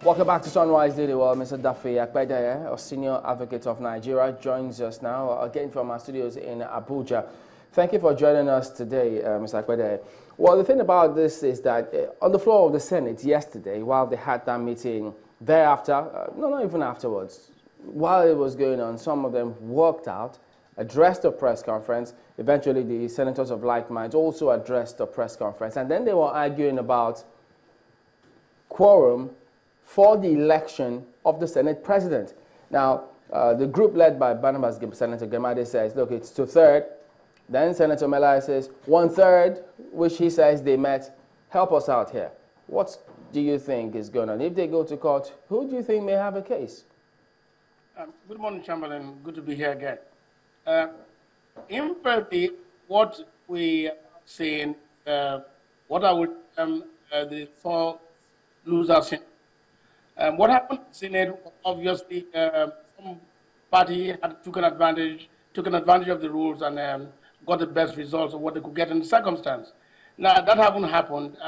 Welcome back to Sunrise Daily. Well, Mr. Daffy Akpedeye, a senior advocate of Nigeria, joins us now again from our studios in Abuja. Thank you for joining us today, Mr. Akpedeye. Well, the thing about this is that on the floor of the Senate yesterday, while they had that meeting, thereafter, no, not even afterwards, while it was going on, some of them walked out, addressed a press conference. Eventually, the senators of like minds also addressed a press conference, and then they were arguing about quorum for the election of the Senate president. Now, the group led by Barnabas Senator Gemade says, look, it's 2/3. Then Senator Melai says 1/3, which he says they met. Help us out here. What do you think is going on? If they go to court, who do you think may have a case? Good morning, Chamberlain. Good to be here again. In reality, what we are seeing, what I would the four losers. What happened in the Senate, obviously, some party had taken advantage of the rules and got the best results of what they could get in the circumstance. Now, that hasn't happened.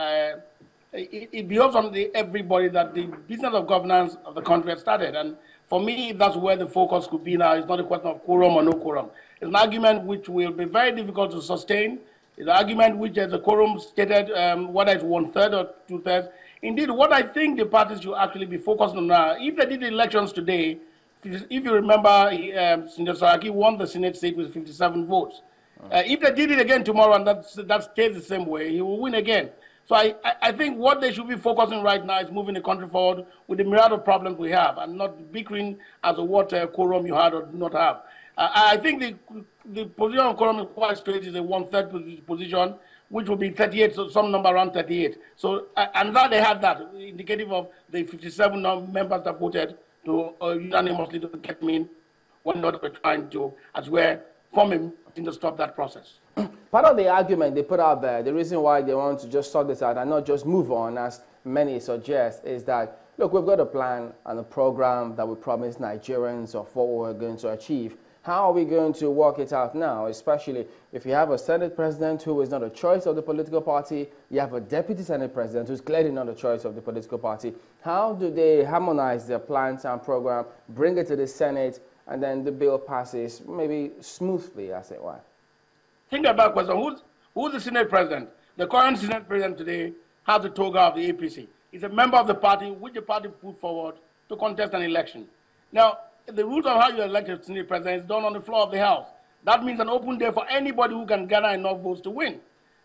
It behoves on everybody that the business of governance of the country has started. And for me, that's where the focus could be now. It's not a question of quorum or no quorum. It's an argument which will be very difficult to sustain. It's an argument which, as the quorum stated, whether it's 1/3 or 2/3. Indeed, what I think the parties should actually be focused on now, if they did the elections today, if you remember, Senator Saraki won the Senate seat with 57 votes. If they did it again tomorrow and that stays the same way, he will win again. So I think what they should be focusing right now is moving the country forward with the myriad of problems we have and not bickering as to what quorum you had or do not have. I think the position of quorum is quite straight. Is a 1/3 position, which will be 38, so some number around 38. So, and that they had that, indicative of the 57 members that voted to unanimously to get me when not we're trying to, as we're forming to stop that process. Part of the argument they put out there, the reason why they want to just sort this out and not just move on, as many suggest, is that, look, we've got a plan and a program that we promised Nigerians of what we're going to achieve. How are we going to work it out now, especially if you have a Senate president who is not a choice of the political party, you have a deputy Senate president who's clearly not a choice of the political party. How do they harmonize their plans and program, bring it to the Senate, and then the bill passes maybe smoothly, as it were? Think about the question, who's the Senate president? The current Senate president today has the toga of the APC. He's a member of the party which the party put forward to contest an election. Now, the rules of how you elect a Senate president is done on the floor of the House. That means an open day for anybody who can gather enough votes to win.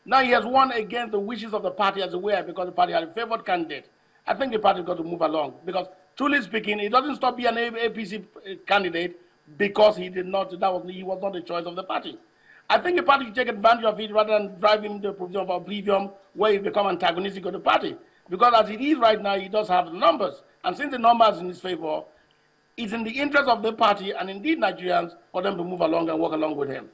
Now he has won against the wishes of the party as well because the party had a favored candidate. I think the party got to move along because, truly speaking, it doesn't stop being an APC candidate because he was not the choice of the party. I think the party should take advantage of it rather than drive him to the provision of oblivion where he become antagonistic of the party. Because as it is right now, he does have the numbers. And since the numbers in his favor, it's in the interest of the party and indeed Nigerians for them to move along and work along with him.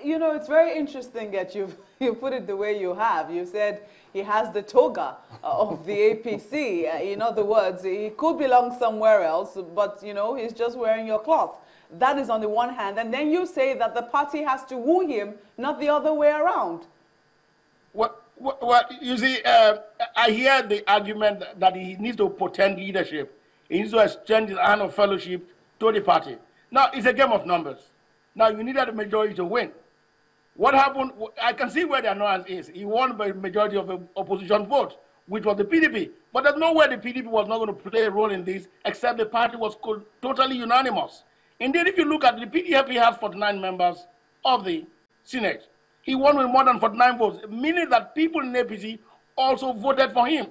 You know, it's very interesting that you put it the way you have. You said he has the toga of the APC. In other words, he could belong somewhere else, but, you know, he's just wearing your cloth. That is on the one hand. And then you say that the party has to woo him, not the other way around. Well, you see, I hear the argument that he needs to pretend leadership. He needs to extend his hand of fellowship to the party. Now, it's a game of numbers. Now, you needed a majority to win. What happened, I can see where the annoyance is. He won by a majority of the opposition vote, which was the PDP. But there's no way the PDP was not going to play a role in this, except the party was totally unanimous. Indeed, if you look at the PDP has 49 members of the Senate. He won with more than 49 votes, meaning that people in APC also voted for him.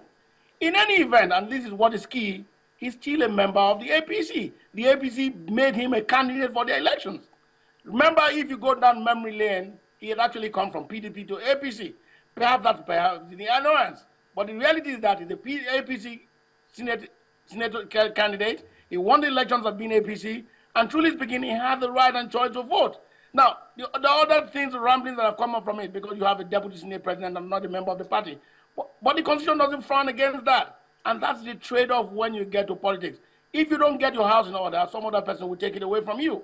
In any event, and this is what is key, he's still a member of the APC. The APC made him a candidate for the elections. Remember, if you go down memory lane, he had actually come from PDP to APC. Perhaps that's the annoyance. But the reality is that he's the APC Senate candidate. He won the elections as being APC. And truly speaking, he had the right and choice to vote. Now, the other things, the ramblings that have come up from it, because you have a deputy Senate president and not a member of the party. But the Constitution doesn't frown against that. And that's the trade-off when you get to politics. If you don't get your house in order, some other person will take it away from you.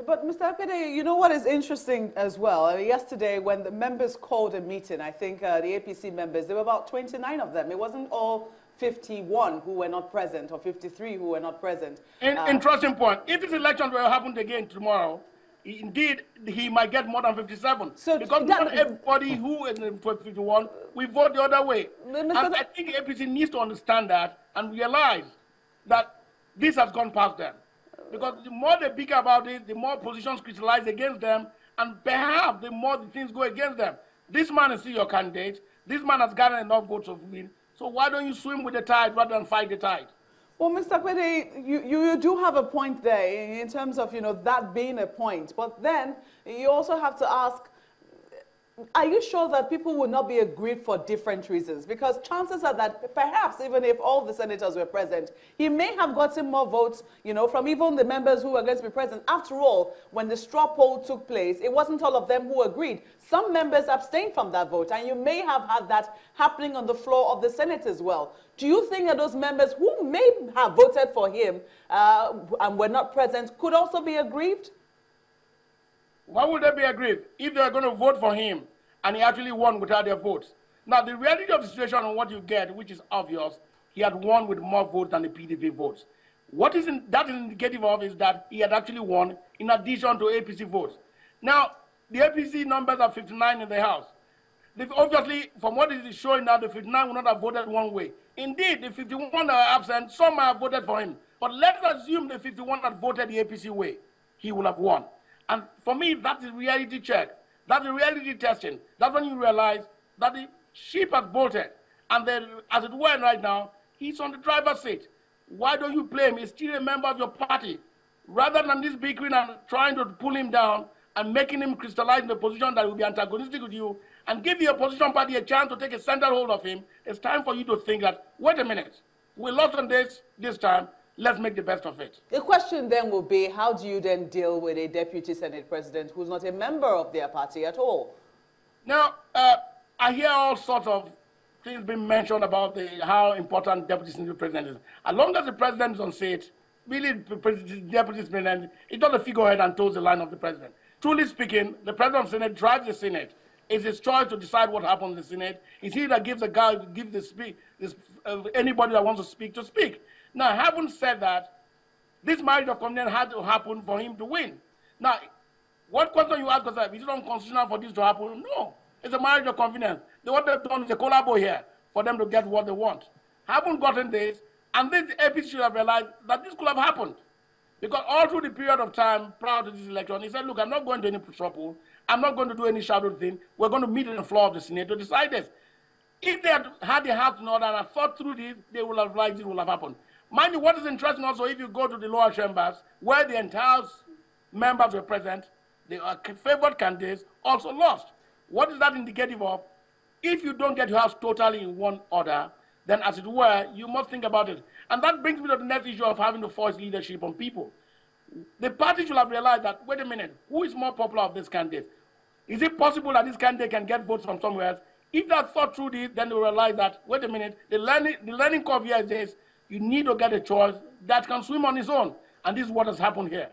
But Mr. Akpede, you know what is interesting as well? I mean, yesterday, when the members called a meeting, I think the APC members, there were about 29 of them. It wasn't all 51 who were not present or 53 who were not present. Interesting point. If this election will happen again tomorrow, indeed, he might get more than 57. So because not everybody who is in 51 will vote the other way. And I think the APC needs to understand that and realize that this has gone past them. Because the more they speak about it, the more positions crystallize against them, and perhaps the more the things go against them. This man is still your candidate. This man has gotten enough votes to win. So why don't you swim with the tide rather than fight the tide? Well, Mr. Akpede, you do have a point there in terms of, that being a point. But then you also have to ask, are you sure that people will not be agreed for different reasons? Because chances are that perhaps even if all the senators were present, he may have gotten more votes, from even the members who were going to be present. After all, when the straw poll took place, it wasn't all of them who agreed. Some members abstained from that vote, and you may have had that happening on the floor of the Senate as well. Do you think that those members who may have voted for him and were not present could also be aggrieved? Why would they be aggrieved if they are going to vote for him and he actually won without their votes? Now, the reality of the situation and what you get, which is obvious, he had won with more votes than the PDP votes. What that is indicative of is that he had actually won in addition to APC votes. Now, the APC numbers are 59 in the House. Obviously, from what it is showing now, the 59 will not have voted one way. Indeed, the 51 that are absent, some have voted for him. But let's assume the 51 that voted the APC way, he will have won. And for me, that's a reality check. That's a reality testing. That's when you realize that the ship has bolted. And then, as it were right now, he's on the driver's seat. Why don't you blame him? He's still a member of your party. Rather than this bickering and trying to pull him down and making him crystallize in a position that will be antagonistic with you and give the opposition party a chance to take a central hold of him, it's time for you to think that, wait a minute, we lost on this time. Let's make the best of it. The question then will be, how do you then deal with a deputy Senate president who's not a member of their party at all? Now, I hear all sorts of things being mentioned about how important deputy Senate president is. As long as the president is on seat, really the deputy president is not a figurehead and toes the line of the president. Truly speaking, the president of the Senate drives the Senate. It's his choice to decide what happens in the Senate. It's he that gives anybody that wants to speak. Now, having said that, this marriage of convenience had to happen for him to win. Now, what question you ask yourself, is it unconstitutional for this to happen? No. It's a marriage of convenience. What they've done is a collabo here for them to get what they want. Haven't gotten this, and this APC should have realized that this could have happened. Because all through the period of time prior to this election, he said, look, I'm not going to any trouble. I'm not going to do any shadow thing. We're going to meet on the floor of the Senate to decide this. If they had the house in order and had thought through this, they would have realized it would have happened. Mind you, what is interesting also, if you go to the lower chambers, where the entire members were present, the favored candidates also lost. What is that indicative of? If you don't get your house totally in one order, then as it were, you must think about it. And that brings me to the next issue of having to force leadership on people. The party should have realized that, wait a minute, who is more popular of this candidate? Is it possible that this candidate can get votes from somewhere else? If they thought through this, then they will realize that, wait a minute, the learning curve here is this. You need to get a choice that can swim on its own. And this is what has happened here.